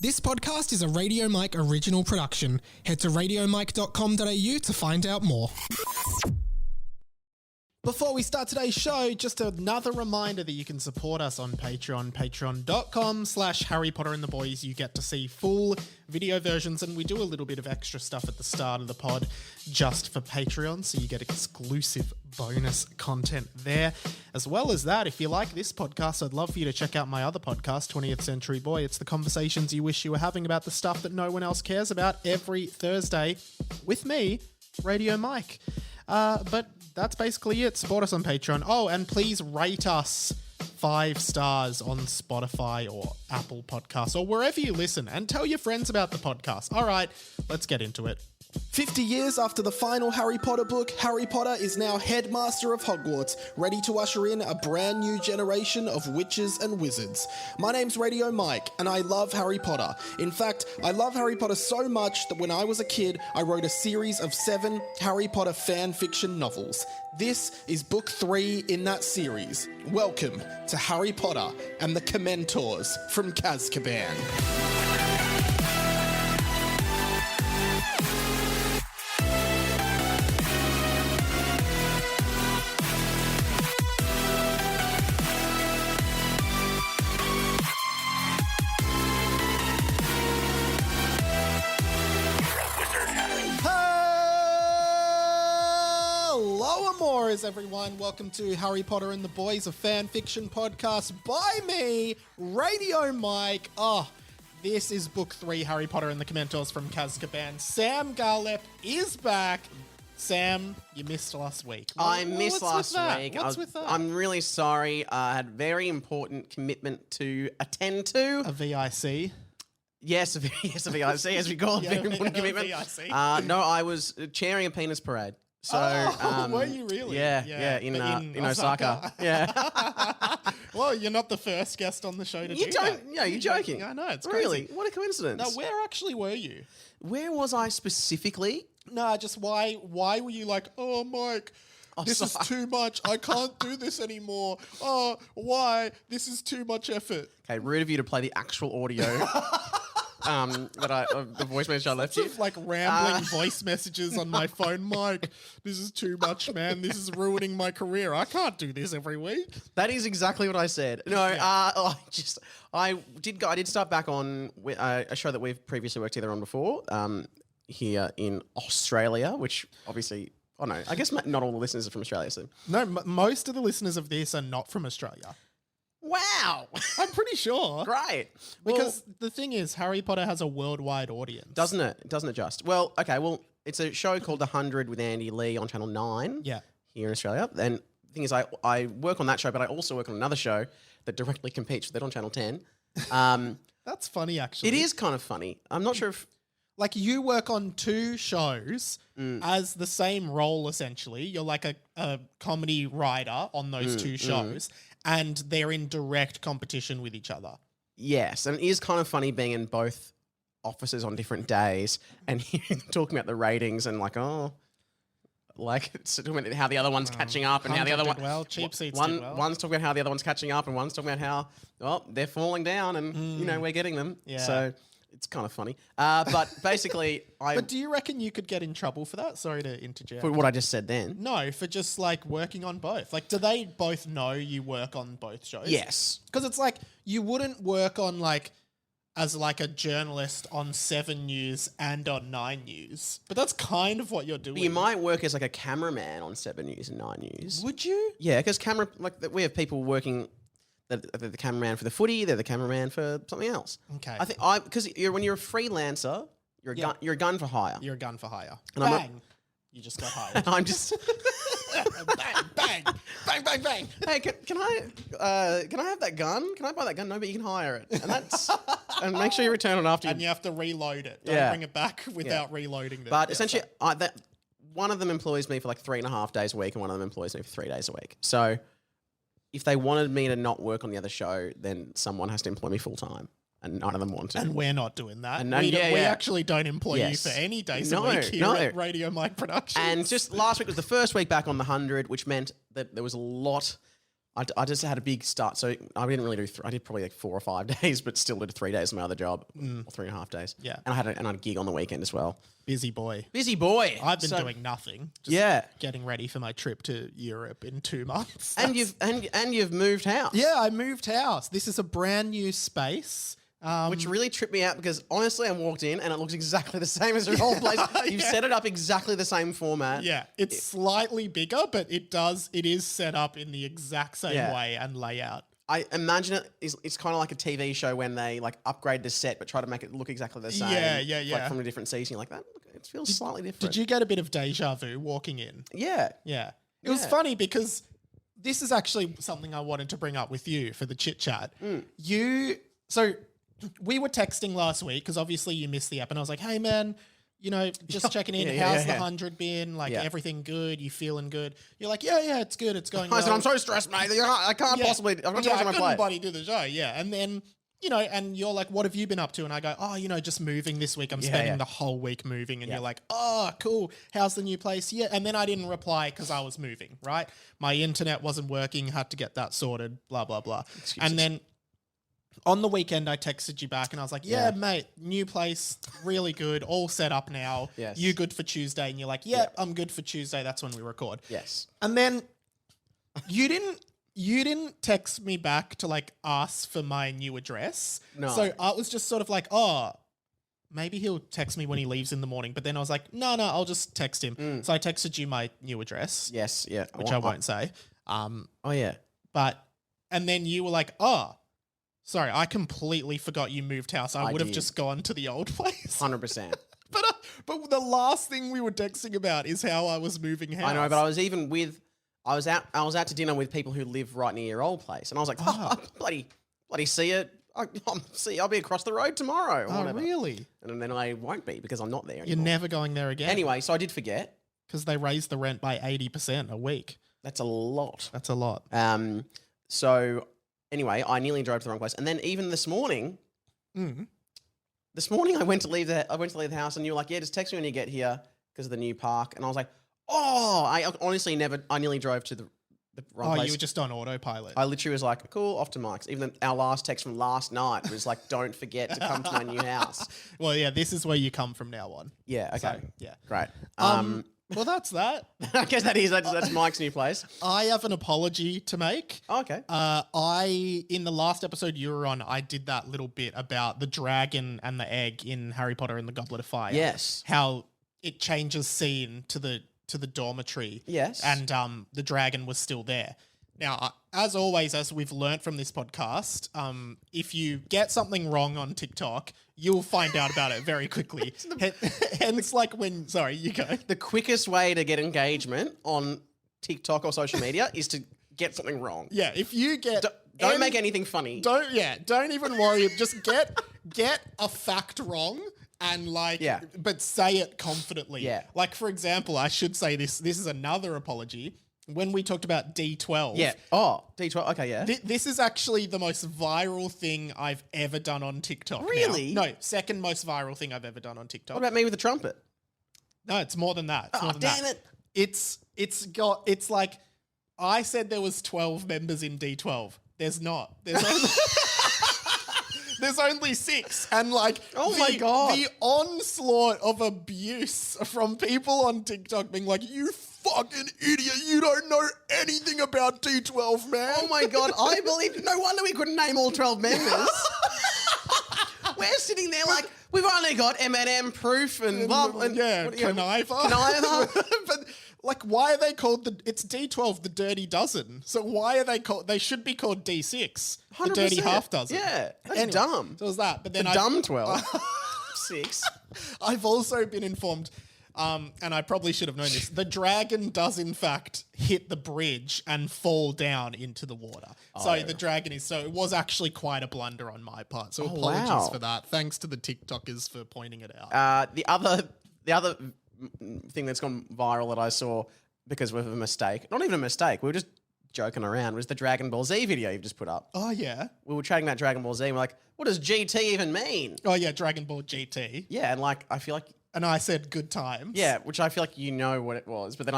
This podcast is a Radio Mike original production. Head to radiomike.com.au to find out more. Before we start today's show, just another reminder that you can support us on Patreon, patreon.com/Harry Potter and the Boys. You get to see full video versions, and we do a little bit of extra stuff at the start of the pod just for Patreon, so you get exclusive bonus content there. As well as that, if you like this podcast, I'd love for you to check out my other podcast, 20th Century Boy. It's the conversations you wish you were having about the stuff that no one else cares about every Thursday with me, Radio Mike. But that's basically it. Support us on Patreon. Oh, and please rate us 5 stars on Spotify or Apple Podcasts or wherever you listen, and tell your friends about the podcast. All right, let's get into it. 50 years after the final Harry Potter book, Harry Potter is now headmaster of Hogwarts, ready to usher in a brand new generation of witches and wizards. My name's Radio Mike, and I love Harry Potter. In fact, I love Harry Potter so much that when I was a kid, I wrote a series of 7 Harry Potter fan fiction novels. This is book 3 in that series. Welcome to Harry Potter and the Dementors from Azkaban. Everyone, welcome to Harry Potter and the Boys, a fan fiction podcast by me, Radio Mike. Oh, this is book 3, Harry Potter and the Dementors from Azkaban. Sam Garlep is back. Sam, you missed last week. I missed last week. What's with that? I'm really sorry. I had a very important commitment to attend to. A VIC. Yes, a VIC, as we call it. Very important commitment. VIC. No, I was chairing a penis parade. So, were you really? Yeah, in Osaka. Yeah. Well, you're not the first guest on the show to do that. Yeah, you're joking. I know, it's really crazy. What a coincidence. Now, where actually were you? Where was I specifically? Nah, just why were you like, oh, Mike, this is too much. I can't do this anymore. Oh, why? This is too much effort. Okay, rude of you to play the actual audio. The voice message I left you. Like rambling voice messages on my phone. Mike, this is too much, man. This is ruining my career. I can't do this every week. That is exactly what I said. No, I did start back on a show that we've previously worked together on before, here in Australia, which obviously, I guess not all the listeners are from Australia. So no, most of the listeners of this are not from Australia. Wow. I'm pretty sure. Great. Because the thing is, Harry Potter has a worldwide audience. Doesn't it? Doesn't it just? Well, okay, it's a show called The 100 with Andy Lee on Channel 9 here in Australia. And the thing is, I work on that show, but I also work on another show that directly competes with it on Channel 10. That's funny, actually. It is kind of funny. I'm not sure if... Like, you work on 2 shows as the same role, essentially. You're like a comedy writer on those 2 shows. And they're in direct competition with each other. Yes, and it is kind of funny being in both offices on different days and talking about the ratings and talking about how the other one's catching up and how the other one... Well, Cheap Seats did well. One's talking about how the other one's catching up and one's talking about how, they're falling down and, we're getting them. Yeah. So... It's kind of funny. But basically, But do you reckon you could get in trouble for that? Sorry to interject. For what I just said then? No, for just working on both. Do they both know you work on both shows? Yes. Because it's you wouldn't work on as a journalist on 7 News and on 9 News. But that's kind of what you're doing. But you might work as a cameraman on 7 News and 9 News. Would you? Yeah, because we have people working... They're the cameraman for the footy. They're the cameraman for something else. Okay. I think because when you're a freelancer, you're a gun for hire. You're a gun for hire. And bang! You just got hired. I'm just bang, bang, bang, bang. Hey, can I have that gun? Can I buy that gun? No, but you can hire it, and make sure you return it after. And you have to reload it. Don't bring it back without reloading it. But essentially, one of them employs me for 3.5 days a week, and one of them employs me for 3 days a week. So. If they wanted me to not work on the other show, then someone has to employ me full time. and none of them want to. And we're not doing that. And we actually don't employ you for any days a week here at Radio Mike Productions. And just last week was the first week back on the 100, which meant that there was a lot I just had a big start. So I didn't really do. I did probably like 4 or 5 days, but still did 3 days of my other job, or 3.5 days. Yeah. And I had a gig on the weekend as well. Busy boy. Busy boy. I've been doing nothing. Just Yeah. getting ready for my trip to Europe in 2 months. And you've moved house. Yeah, I moved house. This is a brand new space. Which really tripped me out because honestly, I walked in and it looks exactly the same as your old place. You've set it up exactly the same format. Yeah, it's slightly bigger, but it is set up in the exact same way and layout. I imagine it's kind of like a TV show when they like upgrade the set but try to make it look exactly the same. Yeah. Like from a different season. You're like, that it feels slightly different. Did you get a bit of deja vu walking in? Yeah. Yeah. It was funny because this is actually something I wanted to bring up with you for the chit chat. So we were texting last week because obviously you missed the app and I was like, hey man, just checking in. How's the 100 been? Like everything good? You feeling good? You're like, yeah, it's good. It's going well. I said, I'm so stressed, mate. I can't possibly, I'm not touching my plate. Bloody do the show. Yeah. And then, and you're like, what have you been up to? And I go, just moving this week. I'm spending the whole week moving. And you're like, oh, cool. How's the new place? Yeah. And then I didn't reply because I was moving, right? My internet wasn't working. Had to get that sorted, blah, blah, blah. Excuses. And then on the weekend, I texted you back and I was like, yeah, mate, new place, really good, all set up now. Yes. You good for Tuesday? And you're like, I'm good for Tuesday. That's when we record. Yes. And then you didn't text me back to like ask for my new address. No. So I was just sort of like, maybe he'll text me when he leaves in the morning. But then I was like, no, I'll just text him. So I texted you my new address. Yes, yeah. Which I won't say. Oh, yeah. And then you were like, sorry, I completely forgot you moved house. I would have just gone to the old place. 100%. But the last thing we were texting about is how I was moving house. I know, but I was out to dinner with people who live right near your old place. And I was like, bloody see it. I'll be across the road tomorrow. Or whatever. Really? And then I won't be because I'm not there anymore. You're never going there again? Anyway, so I did forget. Because they raised the rent by 80% a week. That's a lot. That's a lot. So anyway, I nearly drove to the wrong place. And then even this morning, I went to leave the house and you were like, yeah, just text me when you get here because of the new park. And I was like, I honestly nearly drove to the wrong place. You were just on autopilot. I literally was like, cool, off to Mike's. Even our last text from last night was like, don't forget to come to my new house. Well, yeah, this is where you come from now on. Yeah, okay. So, yeah. Great. Well, that's that. I guess that's Mike's new place. I have an apology to make. Oh, okay. In the last episode you were on, I did that little bit about the dragon and the egg in Harry Potter and the Goblet of Fire. Yes. How it changes scene to the dormitory. Yes. And the dragon was still there. Now, as always, as we've learnt from this podcast, if you get something wrong on TikTok, you'll find out about it very quickly. Hence, like sorry, you go. The quickest way to get engagement on TikTok or social media is to get something wrong. Yeah, if you get... Don't make anything funny. Don't even worry. Just get a fact wrong and but say it confidently. Yeah. Like, for example, I should say this is another apology. When we talked about D12. Yeah. Oh, D12. Okay, yeah. This is actually the most viral thing I've ever done on TikTok. Really? No, second most viral thing I've ever done on TikTok. What about me with the trumpet? No, it's more than that. Damn it. It's like I said there was 12 members in D12. There's not. There's only there's only 6. And my God. The onslaught of abuse from people on TikTok being like, you fucking idiot, you don't know anything about D12, man. Oh my God, I believe, no wonder we couldn't name all 12 members. We're sitting there like, we've only got M&M Proof and blah, and Conniver. But why are they called it's D12, the dirty dozen. So why are they should be called D6, the dirty half dozen. Yeah, that's dumb. So it was that. But then dumb 12. 6. I've also been informed, and I probably should have known this, the dragon does in fact hit the bridge and fall down into the water. So the dragon so it was actually quite a blunder on my part. So apologies for that. Thanks to the TikTokers for pointing it out. The other thing that's gone viral that I saw because of a mistake, not even a mistake, we were just joking around, was the Dragon Ball Z video you've just put up. Oh, yeah. We were chatting about Dragon Ball Z and we're like, what does GT even mean? Oh, yeah, Dragon Ball GT. Yeah, and I feel like... And I said good times. Yeah, which I feel like you know what it was, but then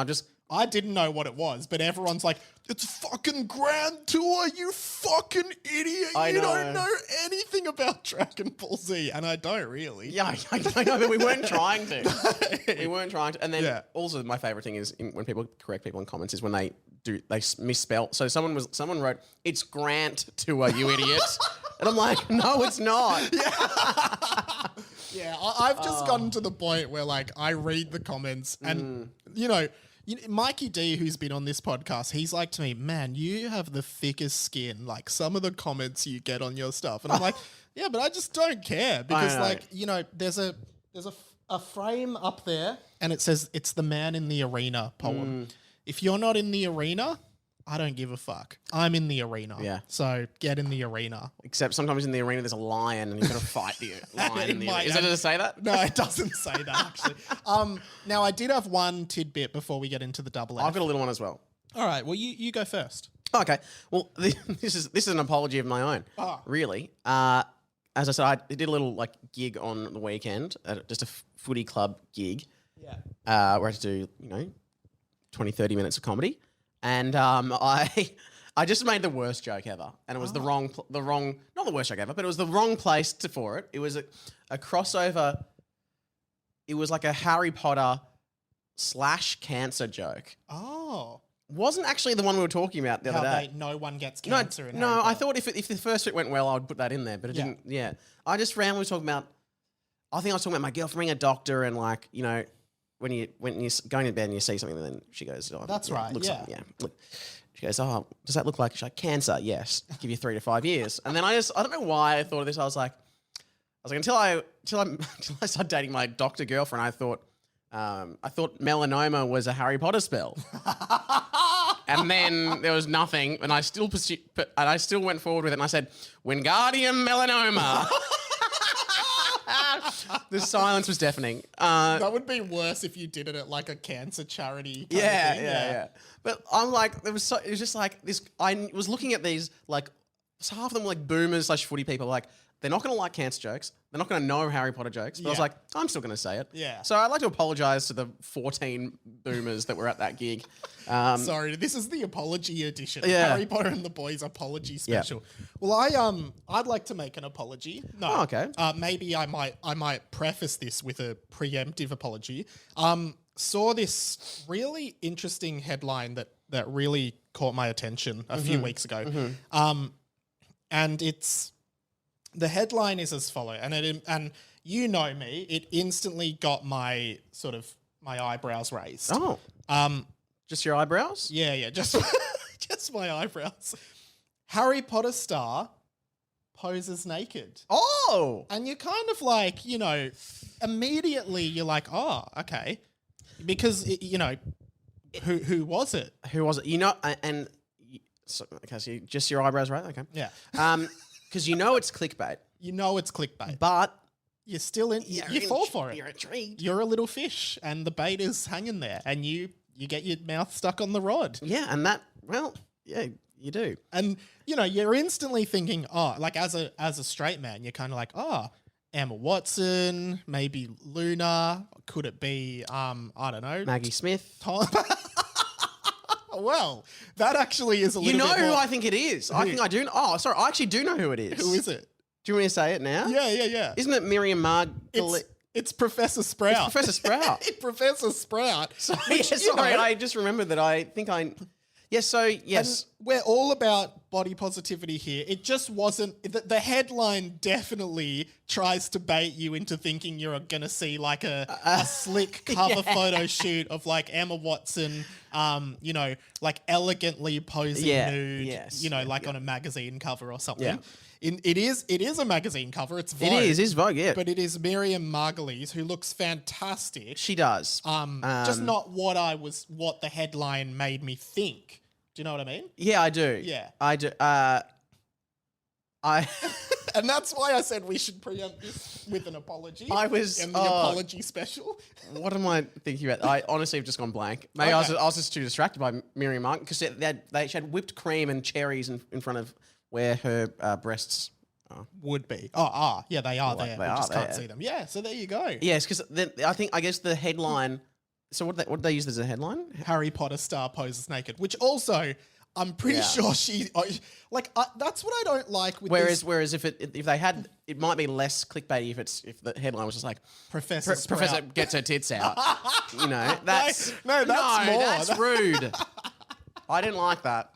I didn't know what it was, but everyone's like, it's fucking Grand Tour, you fucking idiot. You don't know anything about Dragon Ball Z. And I don't really. Yeah, I know, but we weren't trying to. We weren't trying to. And then also my favorite thing is when people correct people in comments is when they misspell. So someone wrote, it's Grant Tour, you idiot. And I'm like, no, it's not. Yeah, I've just gotten to the point where like I read the comments and, Mikey D, who's been on this podcast, he's like to me, man, you have the thickest skin. Like some of the comments you get on your stuff. And I'm like, yeah, but I just don't care because there's a frame up there and it says it's the man in the arena poem. If you're not in the arena, I don't give a fuck. I'm in the arena. Yeah. So get in the arena. Except sometimes in the arena there's a lion and you've got to fight the lion in the arena. Does it say that? No, it doesn't say that actually. Now I did have one tidbit before we get into the double F. I've got a little one as well. All right. Well, you go first. Okay. Well, this is an apology of my own. Really. As I said, I did a little like gig on the weekend, just a footy club gig. Yeah. Where I had to do 20, 30 minutes of comedy. And I just made the worst joke ever, and it was the wrong, not the worst joke ever, but it was the wrong place for it. It was a crossover. It was like a Harry Potter / cancer joke. Oh, wasn't actually the one we were talking about the other day. No one gets cancer. in Harry Potter. I thought if the first bit went well, I would put that in there, but it didn't. Yeah, I just randomly talking about. I think I was talking about my girlfriend being a doctor, and like when you're going to bed and you see something, and then she goes, "Oh, that's right." Looks like, Look. She goes, "Oh, does that look like?" She's like, "Cancer, yes. Give you 3 to 5 years." And then I don't know why I thought of this. I was like, until I started dating my doctor girlfriend, I thought melanoma was a Harry Potter spell. And then there was nothing, and I still went forward with it. And I said, "Wingardium melanoma." The silence was deafening. That would be worse if you did it at like a cancer charity. Yeah. But I'm like, it was just like this. I was looking at these like, so half of them were like boomers / footy people. Like they're not going to like cancer jokes. They're not going to know Harry Potter jokes. But I was like, I'm still going to say it. Yeah. So I'd like to apologize to the 14 boomers that were at that gig. Sorry, this is the apology edition. Yeah. Harry Potter and the Boys apology special. Yeah. Well, I'd like to make an apology. No. Oh, okay. Maybe I might preface this with a preemptive apology. Saw this really interesting headline that really caught my attention a few weeks ago. And the headline is as follows, and you know me, it instantly got my eyebrows raised. Oh. Just your eyebrows? Yeah, just just my eyebrows. Harry Potter star poses naked. Oh. And you're kind of like, immediately you're like, oh, okay. Because, who was it? Who was it? So just your eyebrows, right? Okay. Yeah. Because it's clickbait. It's clickbait. But you're still you fall for it. You're intrigued. You're a little fish and the bait is hanging there and you get your mouth stuck on the rod. Yeah, and you do. And, you're instantly thinking, oh, like as a straight man, you're kind of like, oh, Emma Watson, maybe Luna. Could it be, I don't know. Maggie Smith. Tom. Well, that actually is a little bit more... who I think it is. I think I do. Oh, sorry. I actually do know who it is. Who is it? Do you want me to say it now? Yeah. Isn't it Miriam Margolyes? It's Professor Sprout. It's Professor Sprout. Professor Sprout. Sorry, I just remembered that I think I... Yes, so, yes. And we're all about body positivity here. It just wasn't... The headline definitely tries to bait you into thinking you're going to see like a slick cover photo shoot of like Emma Watson, like elegantly posing nude, on a magazine cover or something. Yeah. It is a magazine cover. It's Vogue. It's Vogue, yeah. But it is Miriam Margolyes, who looks fantastic. She does. Just not what the headline made me think. Do you know what I mean? Yeah, I do. Yeah. I do. And that's why I said we should preempt this with an apology. I was in the apology special. What am I thinking about? I honestly have just gone blank. Maybe I was just too distracted by Miriam Mark because she had whipped cream and cherries in front of where her breasts would be. Yeah, they are there. We just can't see them. Yeah, so there you go. Yes, because I guess the headline So what did they use as a headline? Harry Potter star poses naked, which also I'm pretty sure that's what I don't like with Whereas if they had, it might be less clickbaity if the headline was just like Professor Professor gets her tits out. That's more. That's rude. I didn't like that.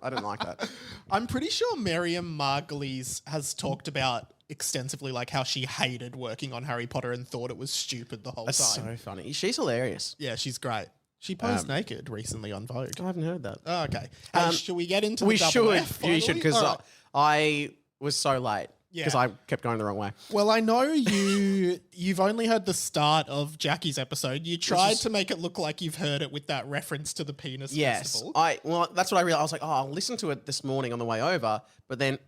I'm pretty sure Miriam Margolyes has talked about extensively like how she hated working on Harry Potter and thought it was stupid the whole That's time. so funny. She's hilarious. Yeah, she's great. She posed naked recently on Vogue. I haven't heard that. Oh, okay. Should we get into the We double should. F You should, finally? because All right. I was so late. Because Yeah. I kept going the wrong way. Well, I know you've only heard the start of Jackie's episode. You tried to make it look like you've heard it with that reference to the penis festival. Well, that's what I realized. I was like, I'll listen to it this morning on the way over. But then,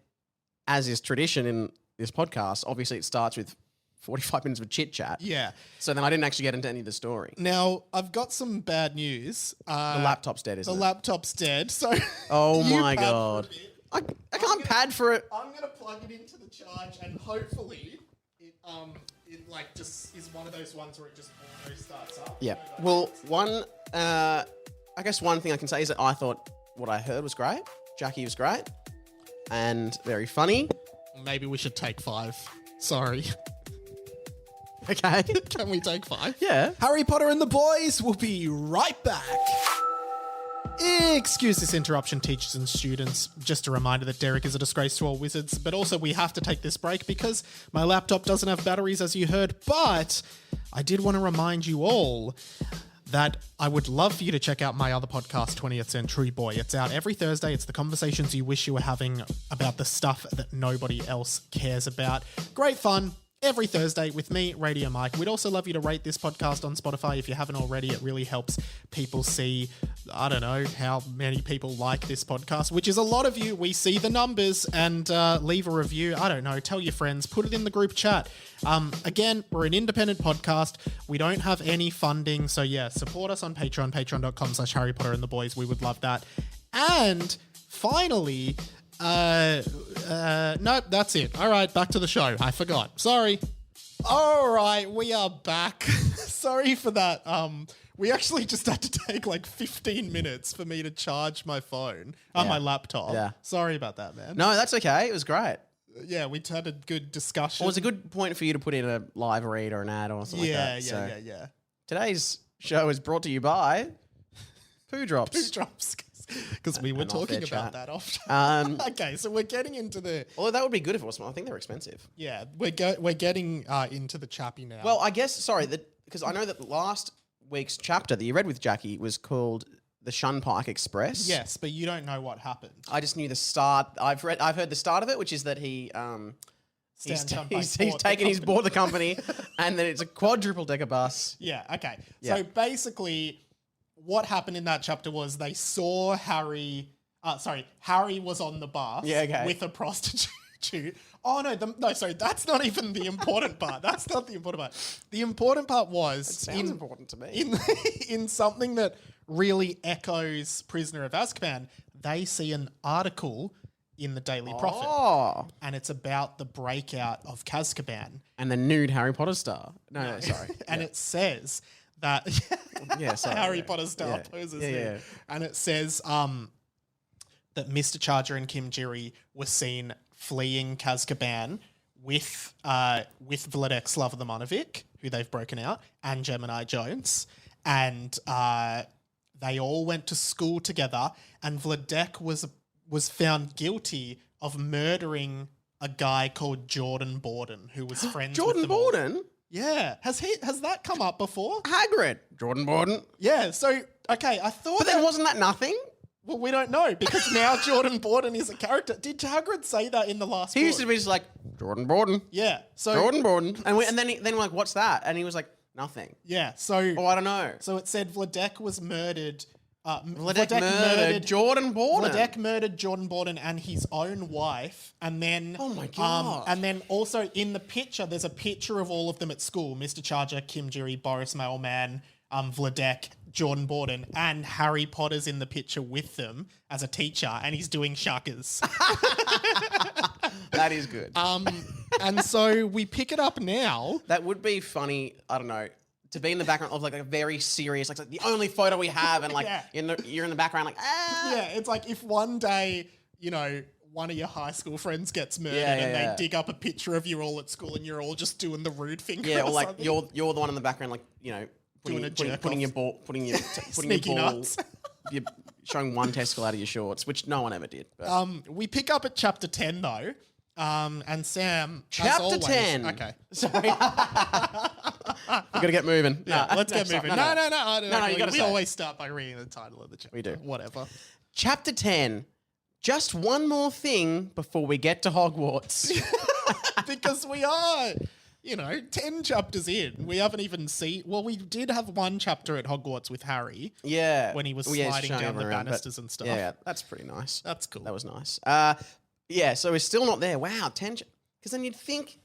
as is tradition in this podcast, obviously it starts with 45 minutes of chit chat. Yeah. So then I didn't actually get into any of the story. Now, I've got some bad news. The laptop's dead, isn't The it? laptop's dead. So Oh you my pad for a God. bit. I can't pad for it. I'm gonna plug it into the charge, and hopefully, it like just is one of those ones where it just auto starts up. Yeah. Well, I guess one thing I can say is that I thought what I heard was great. Jackie was great and very funny. Maybe we should take 5. Sorry. Okay. Can we take 5? Yeah. Harry Potter and the boys will be right back. Excuse this interruption, teachers and students. Just a reminder that Derek is a disgrace to all wizards, but also we have to take this break because my laptop doesn't have batteries, as you heard. But I did want to remind you all that I would love for you to check out my other podcast, 20th Century Boy. It's out every Thursday. It's the conversations you wish you were having about the stuff that nobody else cares about. Great fun. Every Thursday with me, Radio Mike. We'd also love you to rate this podcast on Spotify if you haven't already. It really helps people see, I don't know, how many people like this podcast, which is a lot of you. We see the numbers, and leave a review. I don't know, tell your friends, put it in the group chat. Again, we're an independent podcast. We don't have any funding. So yeah, support us on Patreon, patreon.com/Harry Potter and the Boys. We would love that. And finally, nope, that's it. All right, back to the show. I forgot. Sorry. All right, we are back. Sorry for that. We actually just had to take like 15 minutes for me to charge my phone on my laptop. Yeah. Sorry about that, man. No, that's okay. It was great. Yeah, we had a good discussion. Well, it was a good point for you to put in a live read or an ad or something like that. Yeah. Today's show is brought to you by Poo Drops. Two drops. Because we were And off talking their about chat. that off. Okay, So we're getting into the Although that would be good if it was. I think they're expensive. yeah. We're getting into the chappy now. Well, I guess because I know that last week's chapter that you read with Jackie was called the Shunpike Express. yes, but you don't know what happened. I just knew the start. I've heard the start of it, which is that he's Stan Shunpike he's bought the company, and then it's a quadruple decker bus. Yeah. Okay. Yeah. So basically, what happened in that chapter was they saw Harry. Harry was on the bus. Yeah, okay. With a prostitute. Oh no! Sorry, that's not even the important part. That's not the important part. The important part was Sounds important to me. in something that really echoes Prisoner of Azkaban. They see an article in the Daily Prophet, Oh, and it's about the breakout of Azkaban. and the nude Harry Potter star. No, sorry. And it says that Yeah, sorry. Harry Yeah. Potter star Yeah. poses Yeah, there. yeah. And it says that Mr. Charger and Kim Jiri were seen fleeing Azkaban with Vladek Slavomanovic, who they've broken out, and Gemini Jones. And they all went to school together, and Vladek was found guilty of murdering a guy called Jordan Borden, who was friends Jordan with them all. Borden? Yeah. Has that come up before? Hagrid. Jordan Borden. Yeah. So, okay, I thought But then wasn't that nothing? well, we don't know because now Jordan Borden is a character. Did Hagrid say that in the last He book? used to be just like, Jordan Borden. Yeah. So Jordan Borden. And then we're like, what's that? And he was like, nothing. yeah. So Oh, I don't know. so it said Vladek was murdered. Vladek murdered Jordan Borden. Vladek murdered Jordan Borden and his own wife, and then Oh my God. and then also in the picture, there's a picture of all of them at school: Mr. Charger, Kim Jiri, Boris Mailman, Vladek, Jordan Borden, and Harry Potter's in the picture with them as a teacher, and he's doing shakas. That is good. And so we pick it up now. That would be funny. I don't know. to be in the background of like a very serious, like the only photo we have, and like Yeah. you're in the background, like Yeah, it's like if one day, one of your high school friends gets murdered and they dig up a picture of you all at school and you're all just doing the rude finger. yeah, or like something. you're the one in the background, like Doing a jerk putting your off. ball, putting your Sneaky ball, nuts. you're showing one testicle out of your shorts, which no one ever did. But. We pick up at chapter 10 though. And Sam, as Chapter always, 10. Okay. Sorry. We gotta get moving. Yeah, let's get sorry. moving. No, you gotta we say it. always start by reading the title of the chapter. We do. Whatever. Chapter 10. Just one more thing before we get to Hogwarts. Because we are, 10 chapters in. We haven't even seen... Well, we did have one chapter at Hogwarts with Harry. Yeah. When he was yeah, sliding showing down the everyone around, banisters and stuff. Yeah, that's pretty nice. That's cool. That was nice. Yeah, so we're still not there. Wow, 10... Because then you'd think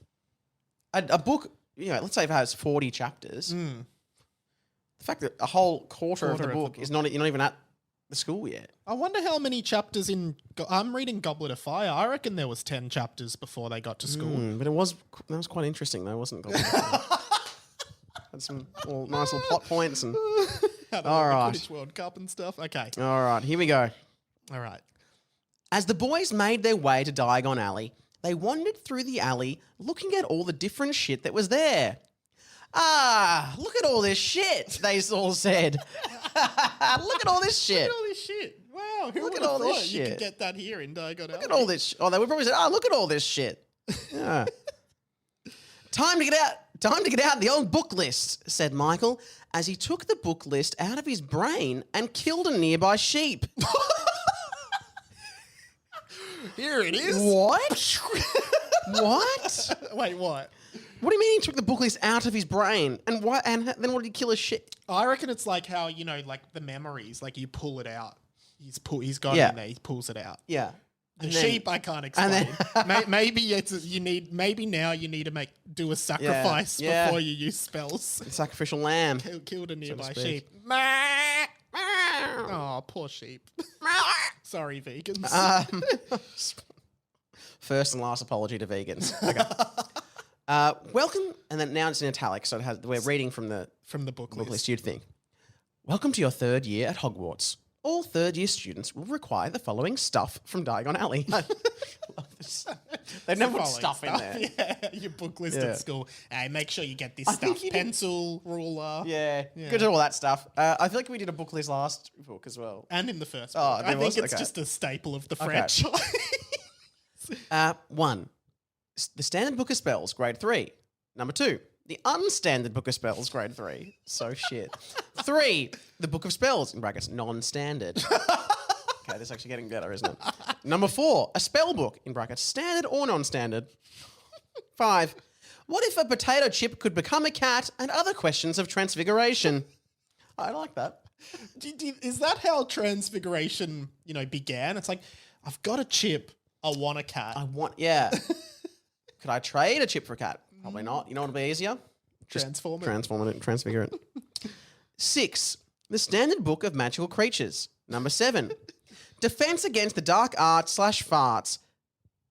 a book, let's say if it has 40 chapters, the fact that a whole quarter of the book is not even at the school yet. I wonder how many chapters in... I'm reading Goblet of Fire. I reckon there was 10 chapters before they got to school. But that was quite interesting though, wasn't it? Had some nice little plot points and... All right. Quidditch World Cup and stuff. Okay. All right, here we go. All right. As the boys made their way to Diagon Alley, they wandered through the alley looking at all the different shit that was there. Ah, look at all this shit, they all said. Look at all this shit. Look at all this shit. Wow. Who Look would at all have this thought you shit. could get that here in Diagon Alley? Look at all this. Oh, they would probably say, look at all this shit. Yeah. Time to get out the old book list, said Michael, as he took the book list out of his brain and killed a nearby sheep. Here it is. What? What? Wait, what? What do you mean he took the book list out of his brain? And why? And then what did he kill a sheep? I reckon it's like how, like the memories, like you pull it out. He's got Yeah. it in there, he pulls it out. Yeah. The And then- sheep I can't explain. Maybe now you need to do a sacrifice yeah. before you use spells. Sacrificial lamb. Killed a nearby speak. sheep. Oh, poor sheep. Sorry, vegans. First and last apology to vegans. Okay. Welcome, and then now it's in italics, so we're reading from the book book list. list. You'd think. Welcome to your third year at Hogwarts. All third-year students will require the following stuff from Diagon Alley. I love this. They never put Following stuff in there. Yeah, your book list Yeah. at school. Hey, make sure you get this I think stuff. you did- Pencil, ruler. Yeah, good to all that stuff. I feel like we did a book list last book as well. And in the first Oh, book. there I think was? it's Okay. just a staple of the Okay. franchise. 1. The Standard Book of Spells, Grade 3. Number 2. The Unstandard Book of Spells, Grade 3. So shit. 3. The Book of Spells, in brackets, non-standard. Okay, this is actually getting better, isn't it? Number 4. A spell book, in brackets, standard or non-standard. 5. What if a potato chip could become a cat, and other questions of transfiguration. I like that. Is that how transfiguration, began? It's like, I've got a chip. I want a cat. Yeah. Could I trade a chip for a cat? Probably not. You know what would be easier? Transform it. Transform it, transfigure it. 6. The Standard Book of Magical Creatures. Number 7. Defense Against the Dark Arts / Farts.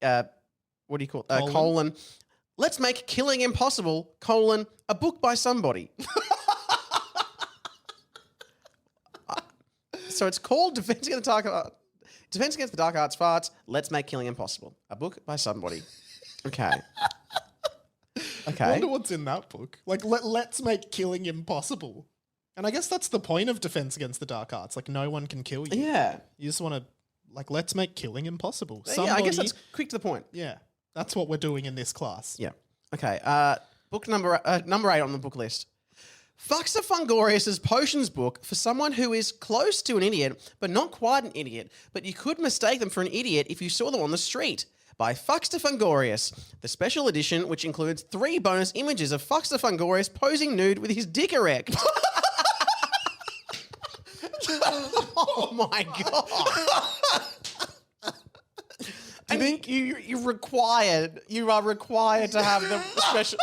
What do you call it? Colon. Let's make killing impossible, colon, a book by somebody. So it's called Defense Against the Dark Arts Farts. Let's make killing impossible, a book by somebody. Okay. I Okay. wonder what's in that book. Like, let's make killing impossible. And I guess that's the point of Defense Against the Dark Arts. Like, no one can kill you. Yeah. You just want to, let's make killing impossible. Yeah, I guess that's quick to the point. Yeah, that's what we're doing in this class. Yeah. Okay. Book number 8 on the book list. Fuxer Fungorius's potions book for someone who is close to an idiot, but not quite an idiot, but you could mistake them for an idiot if you saw them on the street. By Fuxter Fungorius, the special edition, which includes 3 bonus images of Fuxter Fungorius posing nude with his dick erect. Oh my god! I think you are required to have the special.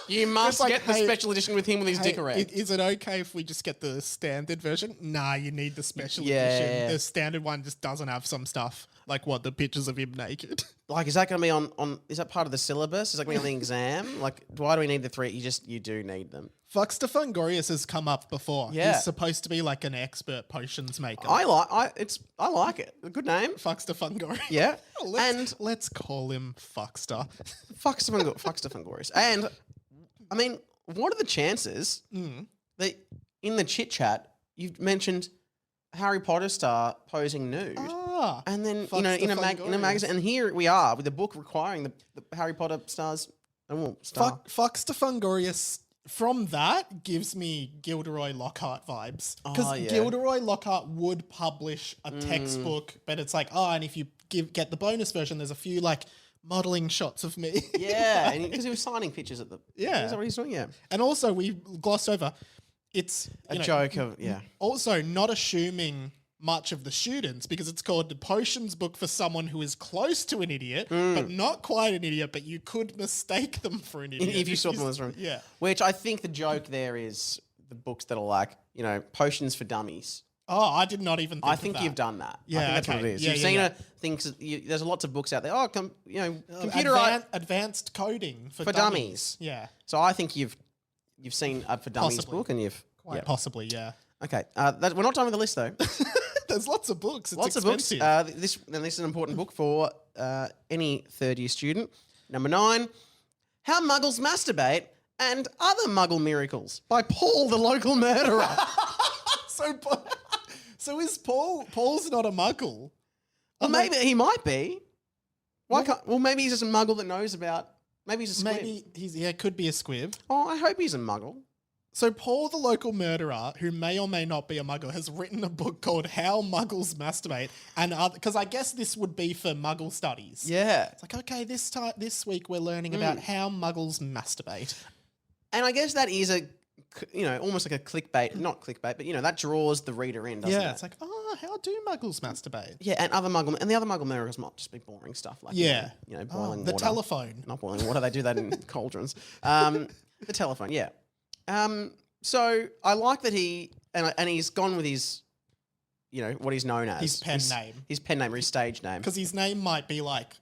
You must like, get the hey, special edition with him with his dick erect. Is it okay if we just get the standard version? Nah, you need the special Yeah. edition. The standard one just doesn't have some stuff. Like what? The pictures of him naked. Like, is that going to be on? Is that part of the syllabus? Is that going to be on the exam? Like, why do we need the 3? You do need them. Fuxter Fungorius has come up before. Yeah. He's supposed to be like an expert potions maker. I like it. A good name. Fuxter Fungorius. Yeah. Let's call him Fuxter. Fuxter Fungorius. And I mean, what are the chances that in the chit chat you've mentioned Harry Potter star posing nude? And then in a magazine, and here we are with a book requiring the Harry Potter stars. Fuxter Fungorius. From that gives me Gilderoy Lockhart vibes, because Gilderoy Lockhart would publish a textbook, but it's like, and if you get the bonus version, there's a few like modeling shots of me. Yeah, because he was signing pictures at the. Yeah, is that what he's doing? Yeah, and also we glossed over. It's a joke of Also, not assuming much of the students, because it's called the potions book for someone who is close to an idiot, but not quite an idiot, but you could mistake them for an idiot. If you saw them in this room. Yeah. Which I think the joke there is the books that are like, potions for dummies. Oh, I did not even think I of think that. you've done that. Yeah, I think that's what it is. You've seen things, there's lots of books out there. Oh, computer advanced coding for dummies. Yeah. So I think you've seen a for dummies book, and you've quite possibly, yeah. Okay, we're not done with the list though. There's lots of books. It's lots expensive. of books. This is an important book for any third-year student. Number 9, How Muggles Masturbate and Other Muggle Miracles by Paul, the Local Murderer. So is Paul's not a Muggle? Well, maybe he might be. Maybe he's just a Muggle that knows about. Maybe he's a squib. Maybe could be a squib. Oh, I hope he's a Muggle. So Paul, the Local Murderer, who may or may not be a Muggle, has written a book called How Muggles Masturbate, and because I guess this would be for Muggle studies. Yeah, it's like, okay, this week we're learning about how Muggles masturbate, and I guess that is almost like a clickbait, not clickbait, but that draws the reader in, doesn't it? Yeah, it's like, how do Muggles masturbate? Yeah, and the other Muggle miracles might just be boring stuff like boiling water. The telephone, not boiling water. They do that in cauldrons. The telephone, yeah. So I like that he's gone with his, what he's known as. His pen name. His pen name or his stage name. Because his name might be like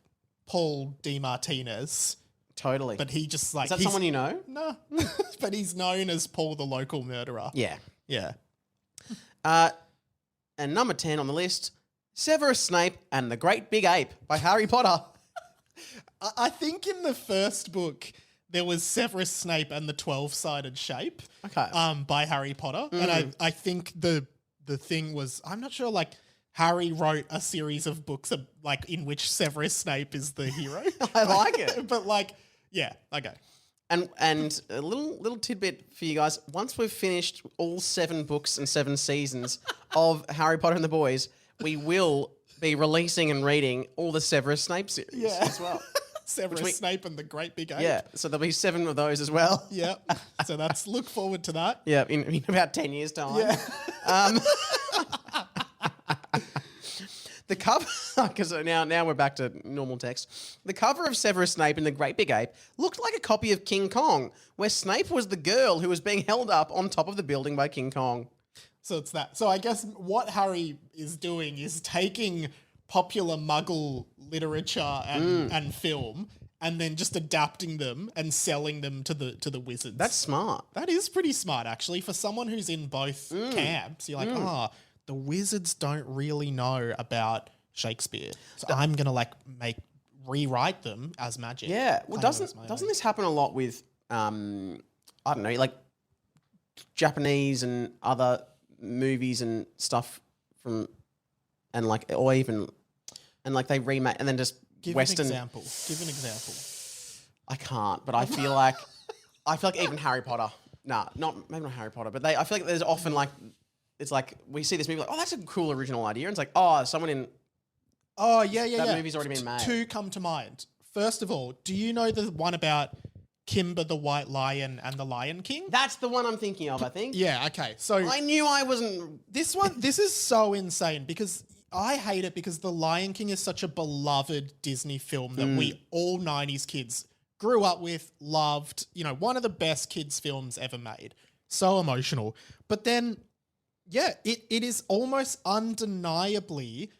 Paul Martinez. Totally. But he just like... Is that someone you know? No. But he's known as Paul the Local Murderer. Yeah. Yeah. And number 10 on the list, Severus Snape and the Great Big Ape by Harry Potter. I think in the first book... there was Severus Snape and the 12-sided shape by Harry Potter. And I think the thing was, I'm not sure, like, Harry wrote a series of books like in which Severus Snape is the hero. I like it. But like, yeah, okay. And a little tidbit for you guys. Once we've finished all 7 books and 7 seasons of Harry Potter and the Boys, we will be releasing and reading all the Severus Snape series as well. Severus Snape and the Great Big Ape. Yeah, so there'll be 7 of those as well. Yeah, so look forward to that. Yeah, in about 10 years' time. Yeah. The cover, because now we're back to normal text. The cover of Severus Snape and the Great Big Ape looked like a copy of King Kong, where Snape was the girl who was being held up on top of the building by King Kong. So it's that. So I guess what Harry is doing is taking popular Muggle literature and film, and then just adapting them and selling them to the wizards. That's smart. That is pretty smart, actually, for someone who's in both camps. You're like, the wizards don't really know about Shakespeare, so I'm gonna rewrite them as magic. Yeah. Well, doesn't this happen a lot with I don't know, like Japanese and other movies and stuff from, and like, or even. And like they remake and then just Give Western. Give an example. I can't, but I feel like even Harry Potter. Maybe not Harry Potter, but I feel like there's often like it's like we see this movie like, oh, that's a cool original idea, and it's like, oh, someone in. Oh yeah. That movie's already been made. 2 come to mind. First of all, do you know the one about Kimber the White Lion and the Lion King? That's the one I'm thinking of. I think. Yeah. Okay. So I knew I wasn't. This one. This is so insane because. I hate it because The Lion King is such a beloved Disney film that we all 90s kids grew up with, loved, one of the best kids films ever made. So emotional. But then, yeah, it is almost undeniably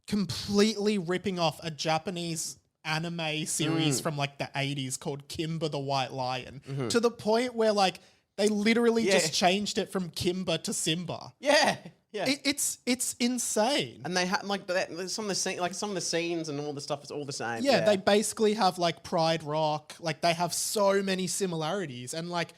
completely ripping off a Japanese anime series from like the 80s called Kimba the White Lion to the point where like they literally just changed it from Kimba to Simba. Yeah. Yeah. It's insane. And they have like some of the scenes and all the stuff is all the same. Yeah, they basically have like Pride Rock. Like they have so many similarities, and like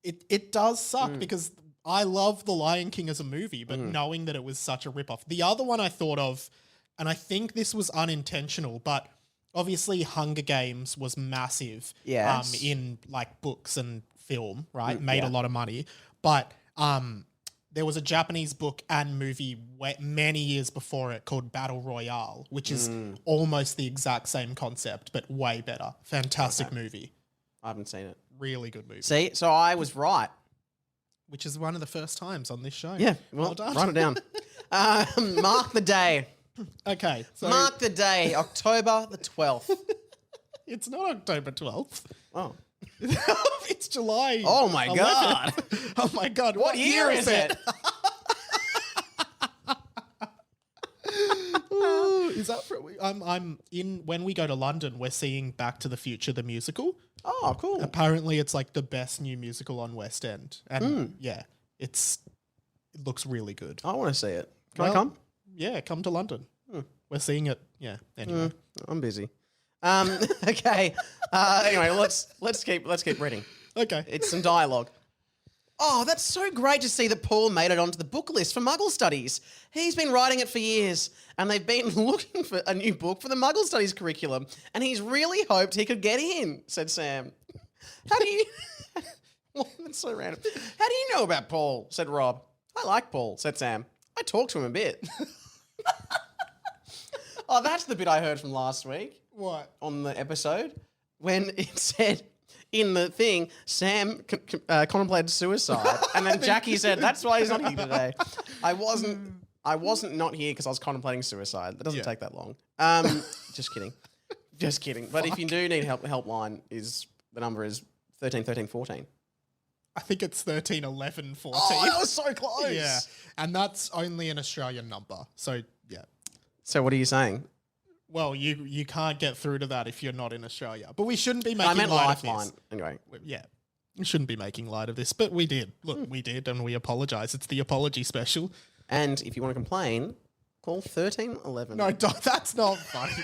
it does suck because I love The Lion King as a movie, but knowing that it was such a ripoff. The other one I thought of, and I think this was unintentional, but obviously Hunger Games was massive. Yes. In like books and film, right? Made a lot of money, but there was a Japanese book and movie many years before it called Battle Royale, which is almost the exact same concept, but way better. Fantastic movie. I haven't seen it. Really good movie. See, so I was right. Which is one of the first times on this show. Yeah, well done. Write it down. Mark the day. Okay. So Mark the day, October the 12th. it's not October 12th. Oh. It's July. Oh my 11th. God. Oh my God. What year is it? Ooh, is that for, I'm in when we go to London, we're seeing Back to the Future the musical. Oh, cool. Apparently it's like the best new musical on West End. And yeah, it looks really good. I want to see it. Can I come? Yeah, come to London. We're seeing it. Yeah. Anyway. I'm busy. Okay. Anyway, let's keep reading. Okay. It's some dialogue. Oh, that's so great to see that Paul made it onto the book list for Muggle Studies. He's been writing it for years, and they've been looking for a new book for the Muggle Studies curriculum, and he's really hoped he could get in, said Sam. How do you... Well, that's so random. How do you know about Paul, said Rob. I like Paul, said Sam. I talked to him a bit. Oh, that's the bit I heard from last week. What? On the episode, when it said... In the thing, Sam contemplated suicide, and then Jackie said, "That's why he's not here today." I wasn't not here because I was contemplating suicide. That doesn't take that long. Just kidding, just kidding. But if you do need help, the helpline is the number is 13 13 14. I think it's 13 11 14. Oh, that was so close. Yeah, and that's only an Australian number. So yeah. So what are you saying? Well, you can't get through to that if you're not in Australia. But we shouldn't be making I meant light Lifeline. of this. Anyway. Yeah. We shouldn't be making light of this, but we did. Look, we did, and we apologise. It's the apology special. And if you want to complain, call 1311. No, that's not funny.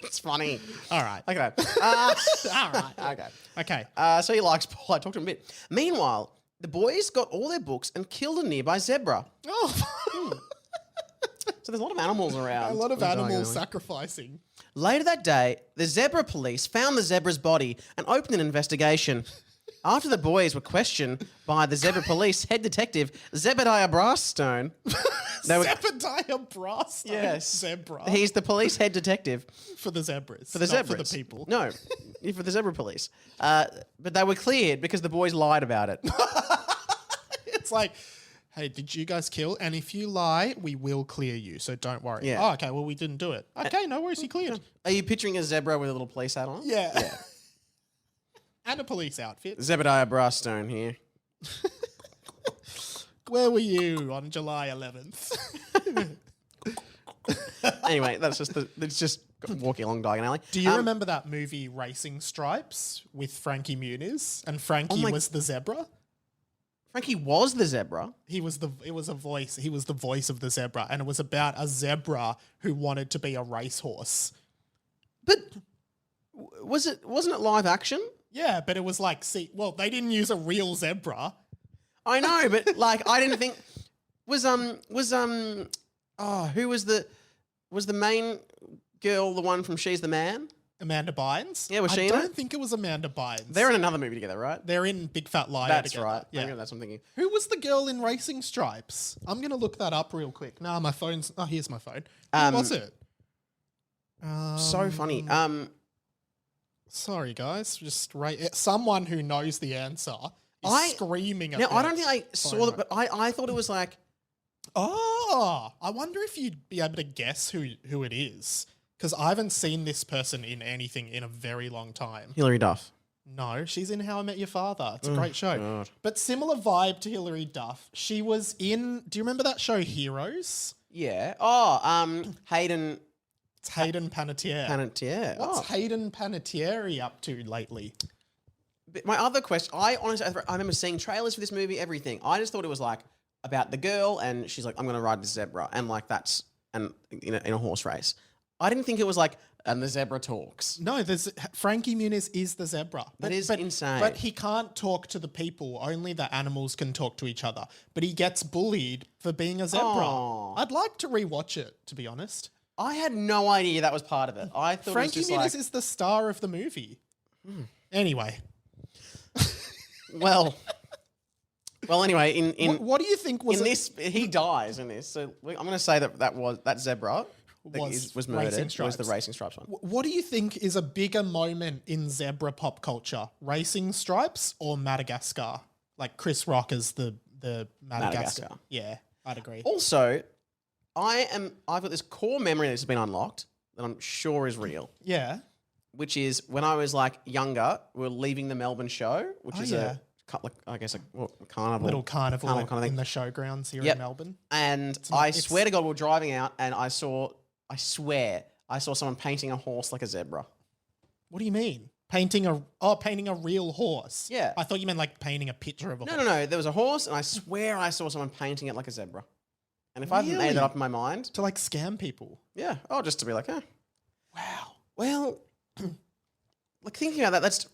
It's funny. All right. Okay. All right. Okay. Okay. So he likes Paul. I talked to him a bit. Meanwhile, the boys got all their books and killed a nearby zebra. Oh. So there's a lot of animals around. A lot of animals sacrificing. Later that day, the zebra police found the zebra's body and opened an investigation. After the boys were questioned by the zebra police head detective, Zebediah Brassstone. Zebediah Brassstone? Yes. Zebra. He's the police head detective. For the zebras. For the not zebras. For the people. No, for the zebra police. But they were cleared because the boys lied about it. It's like... Hey, did you guys kill? And if you lie, we will clear you, so don't worry. Yeah. Oh, okay, well, we didn't do it. Okay, no worries, you cleared. Are you picturing a zebra with a little police hat on? Yeah. And a police outfit. Zebediah Brassstone here. Where were you on July 11th? Anyway, it's just walking along Diagon Alley. Do you remember that movie Racing Stripes with Frankie Muniz? And Frankie was the zebra? Frankie was the zebra. He was the voice of the zebra, and it was about a zebra who wanted to be a racehorse. But wasn't it live action? Yeah, but it was like, they didn't use a real zebra. I know, but like I didn't think who was the main girl, the one from She's the Man? Amanda Bynes? Yeah, was she I in don't think it was Amanda Bynes. They're in another movie together, right? They're in Big Fat Liar That's together. right. Yeah. Maybe that's what I'm thinking. Who was the girl in Racing Stripes? I'm going to look that up real quick. Nah, my phone's... Oh, here's my phone. Who was it? So funny. Sorry, guys. Someone who knows the answer is screaming at Now, I don't think I saw that, but I thought it was like... Oh, I wonder if you'd be able to guess who it is. Because I haven't seen this person in anything in a very long time. Hilary Duff. No, she's in How I Met Your Father. It's a great show. God. But similar vibe to Hilary Duff. She was in... Do you remember that show Heroes? Yeah. Oh, Hayden It's Hayden Panettiere. Panettiere. What's Hayden Panettiere up to lately? But my other question, I remember seeing trailers for this movie, everything. I just thought it was like about the girl and she's like, I'm going to ride the zebra. And like in a horse race. I didn't think it was like, and the zebra talks. No, Frankie Muniz is the zebra. That is insane. But he can't talk to the people. Only the animals can talk to each other. But he gets bullied for being a zebra. Aw. I'd like to rewatch it, to be honest. I had no idea that was part of it. I thought Frankie it was Muniz just is the star of the movie. Anyway. Well, anyway, What do you think was this? He dies in this. So I'm going to say that zebra was murdered. Was the racing stripes one? What do you think is a bigger moment in zebra pop culture? Racing Stripes or Madagascar? Like Chris Rock as the Madagascar. Yeah, I'd agree. Also, I've got this core memory that's been unlocked that I'm sure is real. Yeah. Which is when I was like younger, we were leaving the Melbourne show, which is a carnival. Little carnival kind of thing. in the showgrounds here in Melbourne. And I swear to God, we were driving out and I swear I saw someone painting a horse like a zebra. What do you mean? Painting a real horse? Yeah. I thought you meant like painting a picture of a horse. No. There was a horse and I swear I saw someone painting it like a zebra. And if I haven't made that up in my mind. To like scam people. Yeah. Oh, just to be like, Wow. Well, like thinking about that,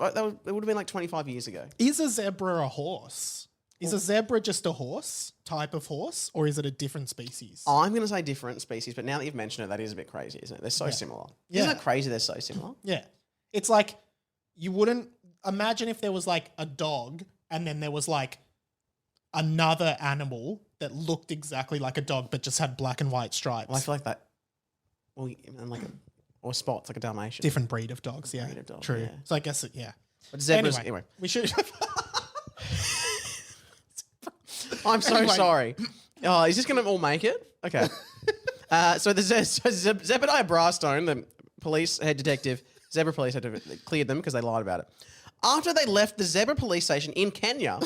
it would have been like 25 years ago. Is a zebra a horse? Is a zebra just a horse, type of horse, or is it a different species? I'm going to say different species, but now that you've mentioned it, that is a bit crazy, isn't it? They're so similar. Yeah. Isn't it crazy they're so similar? Yeah. It's like, you wouldn't imagine if there was like a dog and then there was like another animal that looked exactly like a dog but just had black and white stripes. Well, I feel like that, or spots, like a Dalmatian. Different breed of dogs, yeah. True. Yeah. So I guess, But zebras, anyway. We should... I'm so sorry. Oh, is this going to all make it? Okay. So Zebediah Brastone, the police head detective, Zebra police had to cleared them because they lied about it. After they left the Zebra police station in Kenya.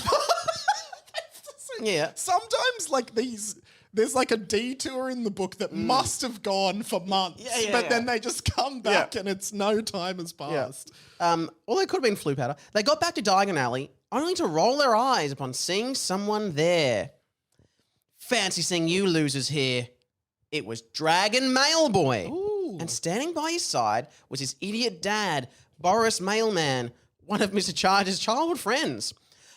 Yeah. Sometimes like there's like a detour in the book that must have gone for months, but then they just come back and it's no time has passed. Or they could have been flu powder. They got back to Diagon Alley only to roll their eyes upon seeing someone there. Fancy seeing you losers here. It was Dragon Mailboy. Ooh. And standing by his side was his idiot dad, Boris Mailman, one of Mr. Charge's childhood friends.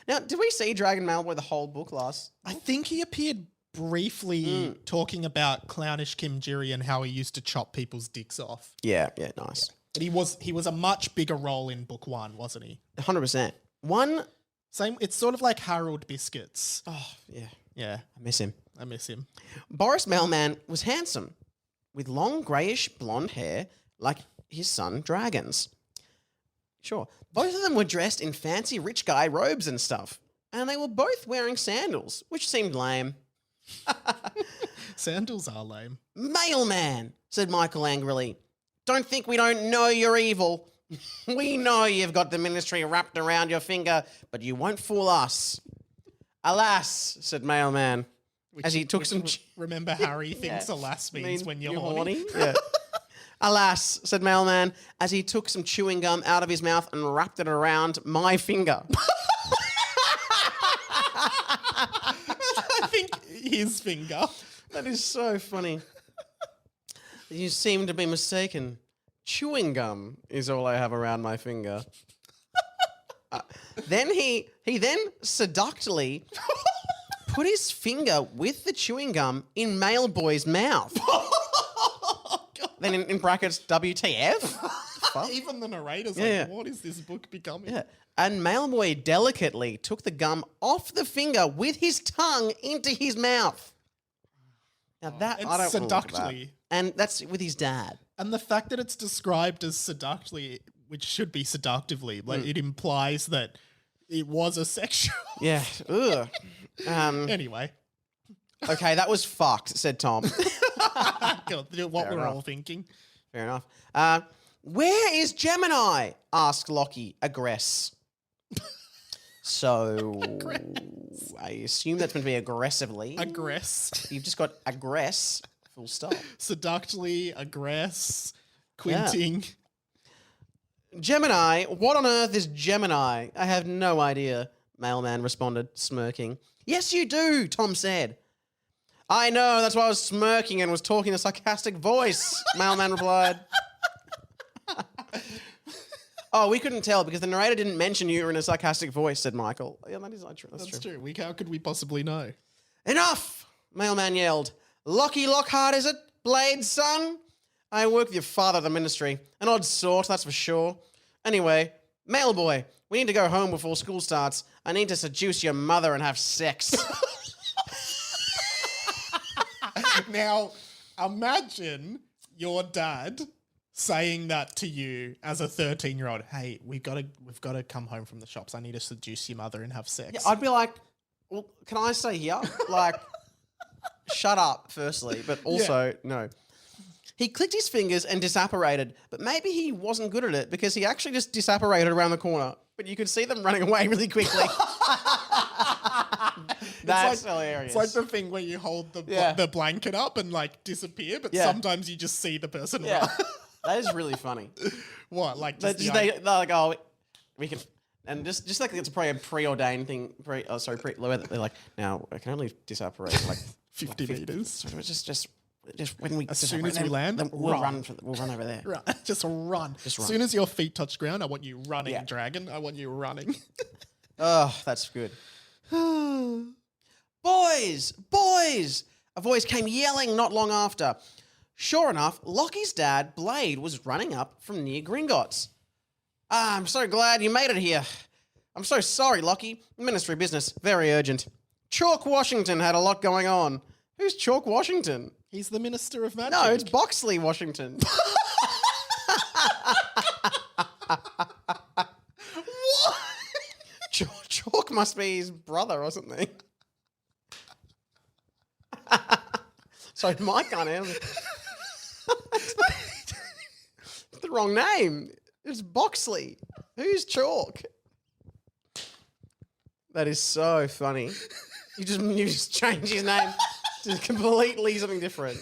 Now, did we see Dragon Mailboy the whole book last? I think he appeared briefly talking about clownish Kim Jiri and how he used to chop people's dicks off. Yeah, nice. But he was a much bigger role in book one, wasn't he? 100%. Same. It's sort of like Harold Biscuits. Oh, yeah. Yeah. I miss him. Boris Mailman was handsome, with long greyish blonde hair like his son Dragon's. Sure. Both of them were dressed in fancy rich guy robes and stuff, and they were both wearing sandals, which seemed lame. Sandals are lame. Mailman, said Michael angrily. Don't think we don't know you're evil. We know you've got the ministry wrapped around your finger, but you won't fool us. Alas, said Mailman, as he took some... Remember, Harry thinks alas means when you're horny. Yeah. Alas, said Mailman, as he took some chewing gum out of his mouth and wrapped it around my finger. I think his finger. That is so funny. You seem to be mistaken. Chewing gum is all I have around my finger. Then he seductively put his finger with the chewing gum in Mailboy's mouth. Then in brackets, WTF? Even the narrator's what is this book becoming? Yeah. And Mailboy delicately took the gum off the finger with his tongue into his mouth. Now that I don't want to look at that. And that's with his dad. And the fact that it's described as seductively, which should be seductively, like it implies that it was a sexual. Yeah. Ugh. Anyway. Okay, that was fucked, said Tom. What we're all thinking. Fair enough. Where is Gemini? Asked Lockie, aggress. So I assume that's meant to be aggressively. Aggress. You've just got aggress, full stop. Seductively, aggress. Quinting. Gemini, what on earth is Gemini? I have no idea, Mailman responded, smirking. Yes, you do, Tom said. I know, that's why I was smirking and was talking in a sarcastic voice, Mailman replied. Oh, we couldn't tell because the narrator didn't mention you were in a sarcastic voice, said Michael. Yeah, that is not true. That's true. How could we possibly know? Enough, Mailman yelled. Lockie Lockhart, is it? Blade's son? I work with your father at the ministry. An odd sort, that's for sure. Anyway, mailboy, we need to go home before school starts. I need to seduce your mother and have sex. Now, imagine your dad saying that to you as a 13-year-old. Hey, we've got to come home from the shops. I need to seduce your mother and have sex. Yeah, I'd be like, well, can I stay here? Like, shut up, firstly, but also, no. He clicked his fingers and disapparated, but maybe he wasn't good at it because he actually just disapparated around the corner, but you could see them running away really quickly. That's hilarious. It's like the thing where you hold the blanket up and like disappear, but sometimes you just see the person run. That is really funny. What? Like they're like, oh, we can, and just like it's probably a preordained thing. They're like, now I can only disapparate like 50 meters. So just when we as soon as we land, then we'll run over there. Right. Just run. As soon as your feet touch ground, I want you running, dragon. I want you running. Oh, that's good. Boys! A voice came yelling not long after. Sure enough, Lockie's dad, Blade, was running up from near Gringotts. I'm so glad you made it here. I'm so sorry, Lockie. Ministry business, very urgent. Chalk Washington had a lot going on. Who's Chalk Washington? He's the Minister of Magic. No, it's Boxley Washington. What? Chalk must be his brother or something. Sorry, Mike can't handle it. It's the wrong name. It's Boxley. Who's Chalk? That is so funny. You just change his name to completely something different.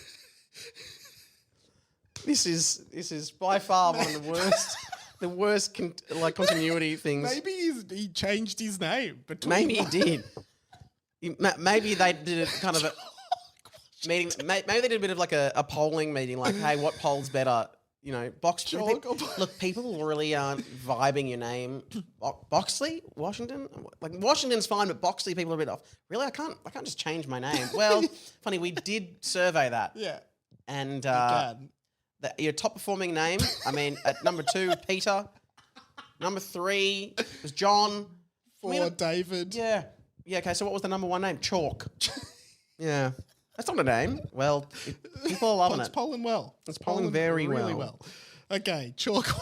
This is by far one of the worst continuity things. Maybe he changed his name. Maybe he did. Maybe they did a kind of a meeting. Maybe they did a bit of like a polling meeting, like, hey, what polls better? You know, look, people really aren't vibing your name. Boxley? Washington? Like, Washington's fine, but Boxley people are a bit off. Really? I can't just change my name. Well, funny, we did survey that. Yeah. And your top performing name, I mean, at number 2, Peter. Number 3 was John. 4, David. Yeah. Yeah, okay, so what was the number 1 name? Chalk. Yeah. That's not a name. Well, people are loving it. It's polling well. It's polling very really well. Okay, Chalk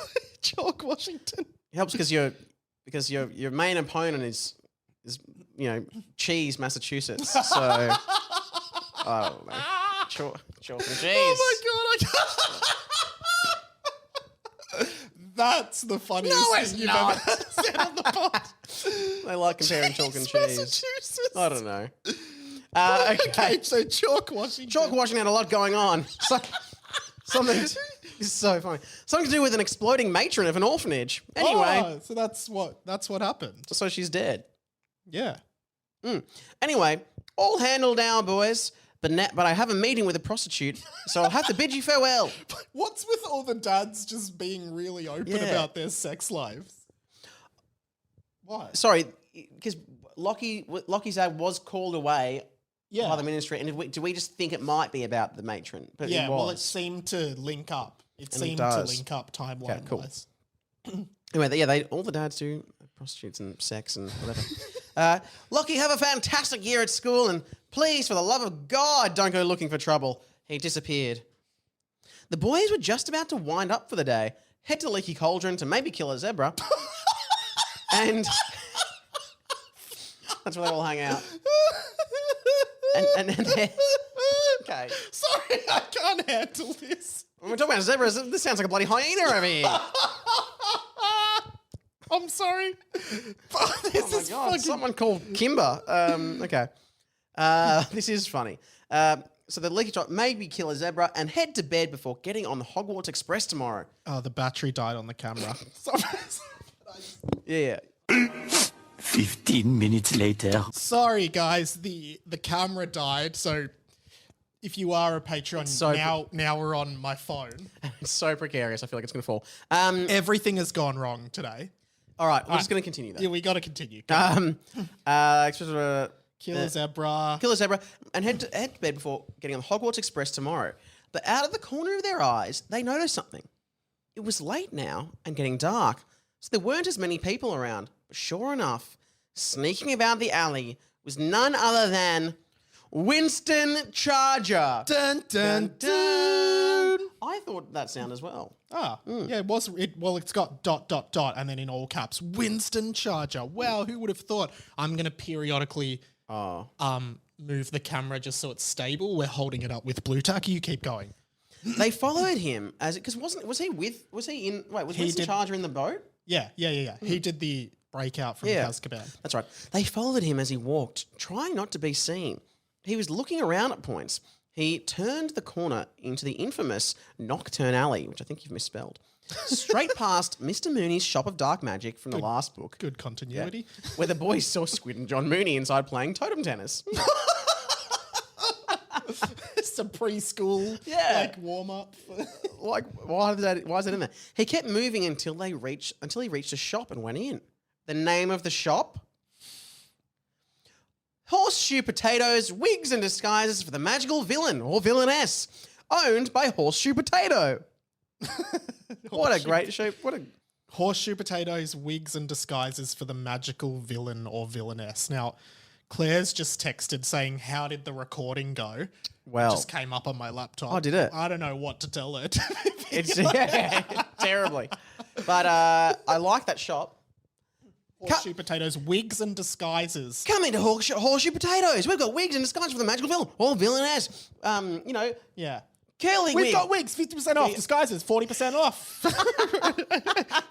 Washington. It helps because your main opponent is Cheese, Massachusetts. So I don't know. Chalk and cheese. Oh my god! That's the funniest thing you've ever said on the pod. They like comparing chalk and cheese. Massachusetts. I don't know. Okay, so Chalk Washington. Chalk Washington had a lot going on. Something. This is so funny. Something to do with an exploding matron of an orphanage. Anyway, so that's what happened. So she's dead. Yeah. Anyway, all handled now, boys. But I have a meeting with a prostitute, so I'll have to bid you farewell. What's with all the dads just being really open about their sex lives? Why? Sorry, because Lockie's dad was called away by the ministry, and do we just think it might be about the matron? But yeah, well, it seemed to link up. It seemed to link up timeline-wise. Anyway, all the dads do prostitutes and sex and whatever. Lockie, have a fantastic year at school, and please, for the love of God, don't go looking for trouble. He disappeared. The boys were just about to wind up for the day, head to Leaky Cauldron to maybe kill a zebra, and that's where they all hang out. And okay. Sorry, I can't handle this. When we're talking about zebras, this sounds like a bloody hyena over here. I'm sorry. This is God, someone called Kimber. Okay. This is funny. So the leaky shot made me kill a zebra and head to bed before getting on the Hogwarts Express tomorrow. Oh, the battery died on the camera. Yeah. 15 minutes later. Sorry, guys. The camera died. So if you are a Patreon, now we're on my phone. It's so precarious. I feel like it's going to fall. Everything has gone wrong today. All right. We're just going to continue Yeah, then. we got to continue. Kill a zebra. Kill a zebra and head to bed before getting on the Hogwarts Express tomorrow. But out of the corner of their eyes, they noticed something. It was late now and getting dark, so there weren't as many people around. But sure enough, sneaking about the alley was none other than Winston Charger. Dun, dun, dun. I thought that sound as well. Yeah, it was. It's got ... and then in all caps, Winston Charger. Wow, who would have thought? I'm going to periodically move the camera just so it's stable. We're holding it up with blue tack. You keep going. They followed him because was Winston Charger in the boat? Yeah. He did the breakout from Azkaban. That's right. They followed him as he walked, trying not to be seen. He was looking around at points. He turned the corner into the infamous Nocturne Alley, which I think you've misspelled, straight past Mr. Mooney's Shop of Dark Magic from the last book. Good continuity. Yeah, where the boys saw Squid and John Mooney inside playing totem tennis. It's a preschool warm up. Why is that in there? He kept moving until he reached a shop and went in. The name of the shop? Horseshoe Potatoes, Wigs and Disguises for the Magical Villain or Villainess, owned by Horseshoe Potato. What a great show. Horseshoe Potatoes, Wigs and Disguises for the Magical Villain or Villainess. Now, Claire's just texted saying, how did the recording go? Well, it just came up on my laptop. Oh, did it? I don't know what to tell her. It's terribly. But I like that shop. Horseshoe Potatoes, Wigs and Disguises. Come into Horseshoe Potatoes. We've got wigs and disguises for the magical villain or villainess. Yeah. Curly We've wig. got wigs, 50% off. Disguises, 40% off.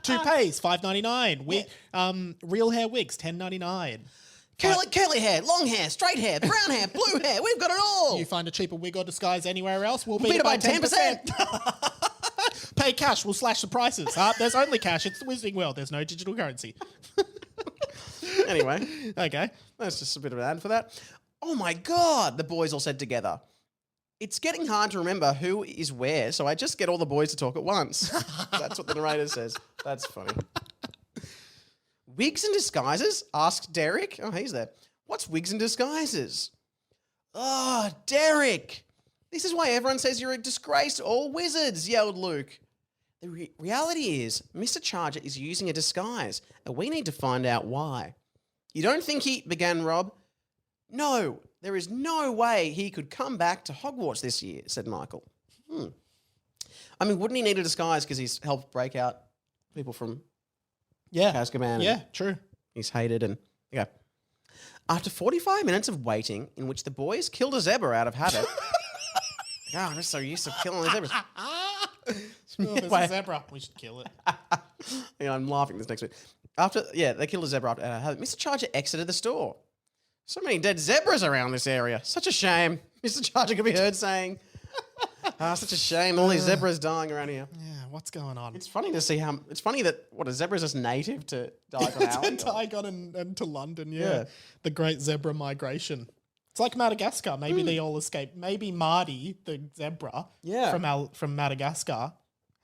Toupees, $5.99. Real hair wigs, $10.99. Curly hair, long hair, straight hair, brown hair, blue hair. We've got it all. You find a cheaper wig or disguise anywhere else, we'll beat Beat it by 10%. Pay cash, we'll slash the prices. There's only cash. It's the Wizarding World. There's no digital currency. Anyway. Okay. That's just a bit of an ad for that. Oh my God, the boys all said together. It's getting hard to remember who is where, so I just get all the boys to talk at once. That's what the narrator says. That's funny. Wigs and disguises? Asked Derek. Oh, he's there. What's wigs and disguises? Oh, Derek. This is why everyone says you're a disgrace to all wizards, yelled Luke. The reality is, Mr. Charger is using a disguise, and we need to find out why. You don't think began Rob. No, there is no way he could come back to Hogwarts this year, said Michael. I mean, wouldn't he need a disguise because he's helped break out people from Azkaban? Yeah, true. He's hated and... Okay. After 45 minutes of waiting, in which the boys killed a zebra out of habit... God, I'm just so used to killing the zebras. There's a zebra. We should kill it. I'm laughing this next bit. They killed a zebra after habit. Mr. Charger exited the store. So many dead zebras around this area. Such a shame. Mr. Charger could be heard saying, such a shame. All these zebras dying around here. Yeah, what's going on? It's funny to see it's funny that, a zebra is just native to Diagon Alley? To Diagon and to London, yeah. The great zebra migration. It's like Madagascar. Maybe they all escaped. Maybe Marty, the zebra from Madagascar,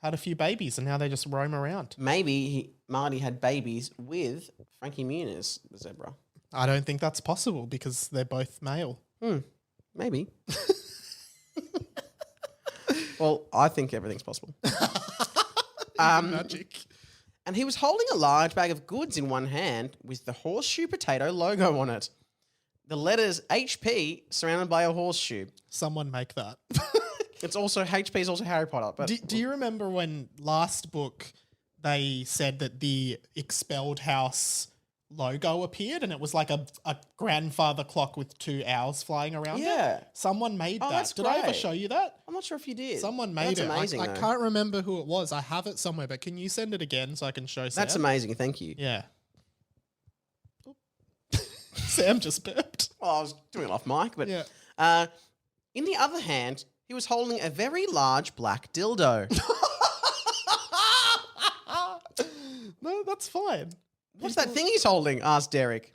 had a few babies and now they just roam around. Maybe Marty had babies with Frankie Muniz, the zebra. I don't think that's possible because they're both male. Maybe. Well, I think everything's possible. Magic. And he was holding a large bag of goods in one hand with the Horseshoe Potato logo on it. The letters HP surrounded by a horseshoe. Someone make that. It's also, HP is also Harry Potter. But do you remember when last book they said that the Expelled House logo appeared and it was like a grandfather clock with 2 owls flying around it? Someone made that. That's Did I ever great. show you that? I'm not sure if you did. Someone made That's it. Amazing, I though. can't remember who it was. I have it somewhere, but can you send it again so I can show Sam? That's amazing. Thank you. Yeah. Sam just burped. Well, I was doing it off mic, but... Yeah. In the other hand, he was holding a very large black dildo. No, that's fine. What's that thing he's holding? Asked Derek.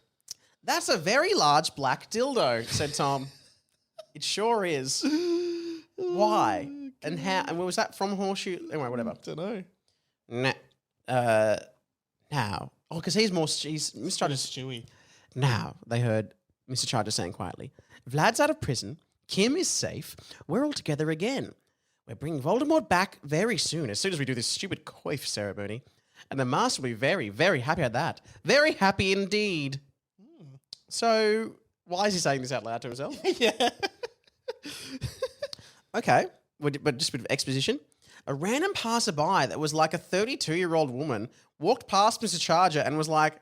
That's a very large black dildo, said Tom. It sure is. Why? And how? And was that from Horseshoe? Anyway, whatever. Don't know. Now. Oh, because he's Mr. Charger. Stewie. Now, they heard Mr. Charger saying quietly, Vlad's out of prison. Kim is safe. We're all together again. We're bringing Voldemort back very soon as we do this stupid coif ceremony. And the master will be very, very happy at that. Very happy indeed. So, why is he saying this out loud to himself? Yeah. Okay, but just a bit of exposition. A random passerby that was like a 32-year-old woman walked past Mr. Charger and was like,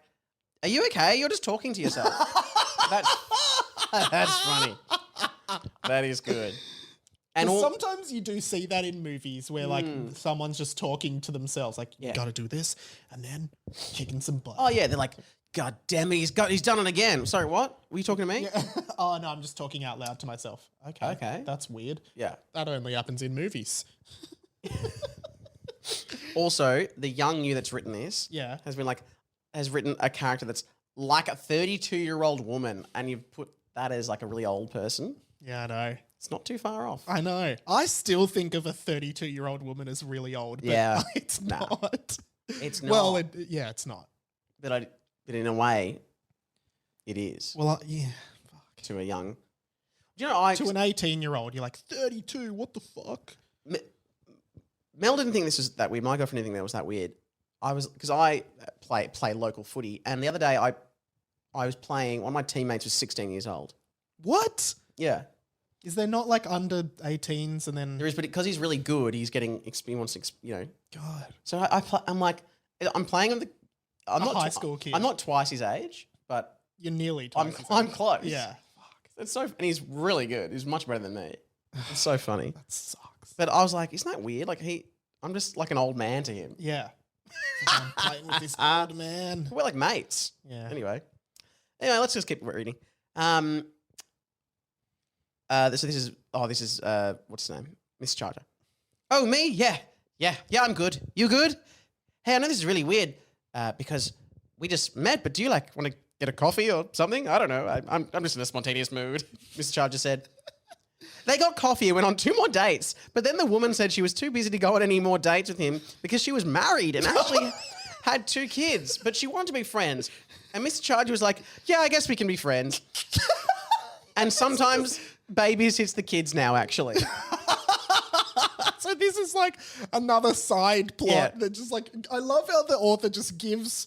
are you okay? You're just talking to yourself. That's funny. That is good. And Sometimes you do see that in movies where like someone's just talking to themselves, like you got to do this, and then kicking some butt. oh yeah, they're like, God damn it, he's done it again. Sorry, what? Were you talking to me? Oh no, I'm just talking out loud to myself. Okay, that's weird. Yeah. That only happens in movies. Also, the young you that's written this, Yeah. has written a character that's like a 32-year-old woman, and you've put that as like a really old person. Yeah, I know. It's not too far off. I know. I still think of a 32-year-old woman as really old. But Yeah. it's Nah. not. It's not. Well, it's not. But in a way, it is Well, yeah. Fuck. to a young. Do you know, To an 18-year-old, you're like 32. What the fuck? Mel didn't think this was that weird. My girlfriend didn't think that was that weird. Because I play local footy, and the other day I was playing. One of my teammates was 16 years old. What? Yeah, Is there not like under 18s and then? there is, but because he's really good, he's getting he wants God. So I'm like, I'm playing on the. I'm not high school kid. I'm not twice his age, but You're nearly. I'm twice his I'm age. close. Yeah. It's so, and he's really good. He's much better than me. It's so funny. That sucks. But I was like, isn't that weird? Like I'm just like an old man to him. Yeah. I'm playing with this old man. We're like mates. Yeah. Anyway, let's just keep reading. So this is what's his name? Mr. Charger. Oh, me? Yeah, I'm good. You good? Hey, I know this is really weird because we just met, but do you like want to get a coffee or something? I don't know. I'm just in a spontaneous mood, Mr. Charger said. They got coffee and went on 2 more dates, but then the woman said she was too busy to go on any more dates with him because she was married and actually had 2 kids, but she wanted to be friends. And Mr. Charger was like, yeah, I guess we can be friends. And sometimes baby's the kids now, actually. So this is like another side plot Yeah. that just like, I love how the author just gives,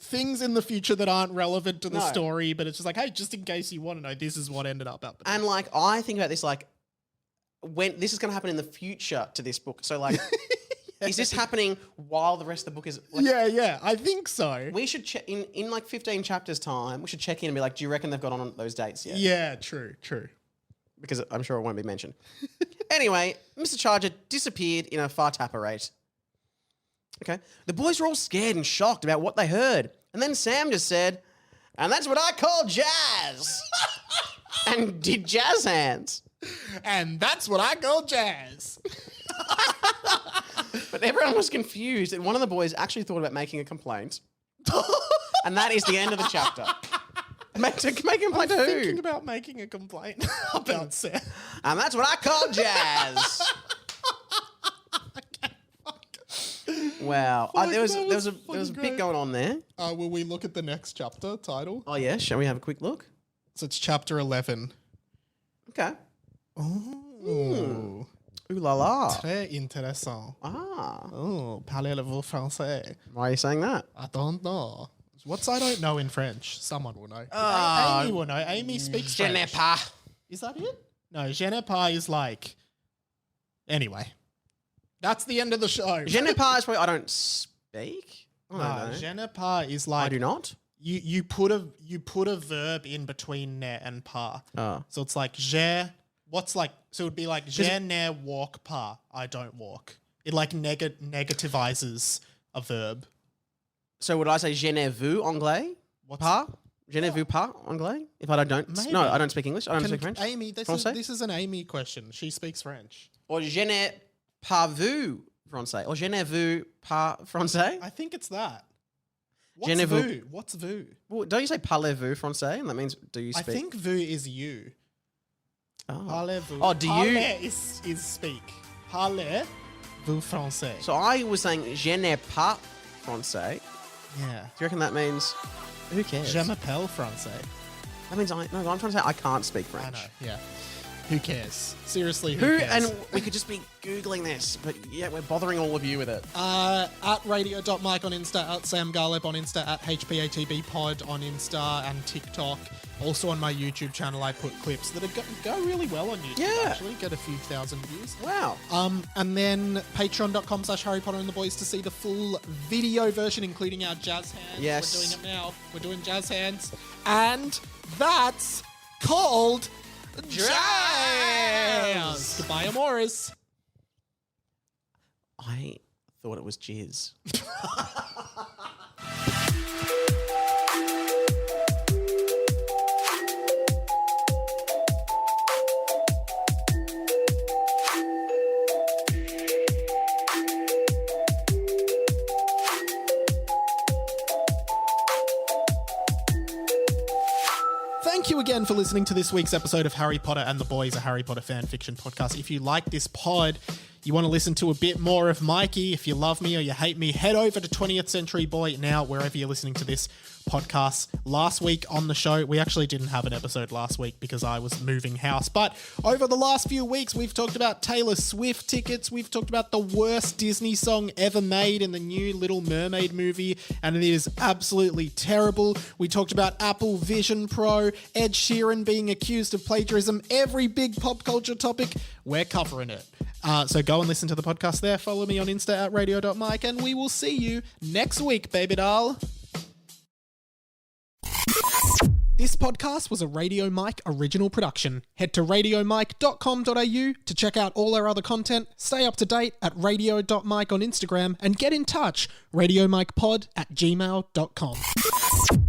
things in the future that aren't relevant to the No. story, but it's just like, hey, just in case you want to know, this is what ended up happening. And like, I think about this, like, when this is going to happen in the future to this book. So like, is this happening while the rest of the book is like, Yeah, I think so. we should check in like 15 chapters time, we should check in and be like, do you reckon they've got on those dates yet? Yeah, true. Because I'm sure it won't be mentioned. Anyway, Mr. Charger disappeared in a far tapper rate. Okay. The boys were all scared and shocked about what they heard. And then Sam just said, and that's what I call jazz. And did jazz hands. And that's what I call jazz. But everyone was confused, and one of the boys actually thought about making a complaint. And that is the end of the chapter. Make a complaint to Thinking who? about making a complaint about Sam. And that's what I call jazz. Wow. Fuck, There was that a was bit great. going on there. Will we look at the next chapter title? Oh yeah, shall we have a quick look? So it's chapter 11. Okay. Oh, Ooh la la. très intéressant. Ah. Oh, parlez-vous français? Why are you saying that? I don't know. What's I don't know in French? Someone will know. Oh. Amy will know. Amy speaks Je n'ai French. pas. Is that it? No, je n'ai pas is like... Anyway. That's the end of the show. Je n'ai pas is probably I don't speak. I don't No, know. je n'ai pas is I like... do not. You put a verb in between ne and pas. Oh. So it's like je. What's like? So it would be like je ne walk pas. I don't walk. It like negativizes a verb. So would I say je n'ai vu anglais? What's Pas? Je ne veux pas anglais? If I don't, Maybe. no, I don't speak English. I don't speak French. Amy, this is an Amy question. She speaks French. Or je n'ai pas vu français. Or je ne veux pas français. I think it's that. Je ne veux- What's vu? Well, don't you say parlez-vous français? And that means do you I speak? think vu is you. Oh. Parlez-vous. Oh, do you- Parler is speak. Parlez-vous français. So I was saying je n'ai pas français. Yeah. Do you reckon that means who cares? Je m'appelle français. That means I'm trying to say I can't speak I French. know, yeah. Who cares? Seriously, Who cares? and we could just be Googling this, but yeah, we're bothering all of you with it. At radio.mike on Insta, at Sam Garleb on Insta, at HPATB pod on Insta and TikTok. Also on my YouTube channel, I put clips that go really well on YouTube, Yeah. actually. Get a few thousand views. Wow. And then patreon.com/Harry Potter and the Boys to see the full video version, including our jazz hands. Yes. We're doing it now. We're doing jazz hands. And that's called Jazz. Goodbye, Amores. I thought it was jizz. Thank you again for listening to this week's episode of Harry Potter and the Boys, a Harry Potter fan fiction podcast. If you like this pod, you want to listen to a bit more of Mikey, if you love me or you hate me, head over to 20th Century Boy now, wherever you're listening to this podcast. Last week on the show, we actually didn't have an episode last week because I was moving house, but over the last few weeks, we've talked about Taylor Swift tickets, we've talked about the worst Disney song ever made in the new Little Mermaid movie, and it is absolutely terrible. We talked about Apple Vision Pro, Ed Sheeran being accused of plagiarism, every big pop culture topic, we're covering it. So go and listen to the podcast there. Follow me on Insta at radio.mike, and we will see you next week, baby doll. This podcast was a Radio Mike original production. Head to radiomike.com.au to check out all our other content, stay up to date at radio.mike on Instagram, and get in touch, radiomikepod@gmail.com.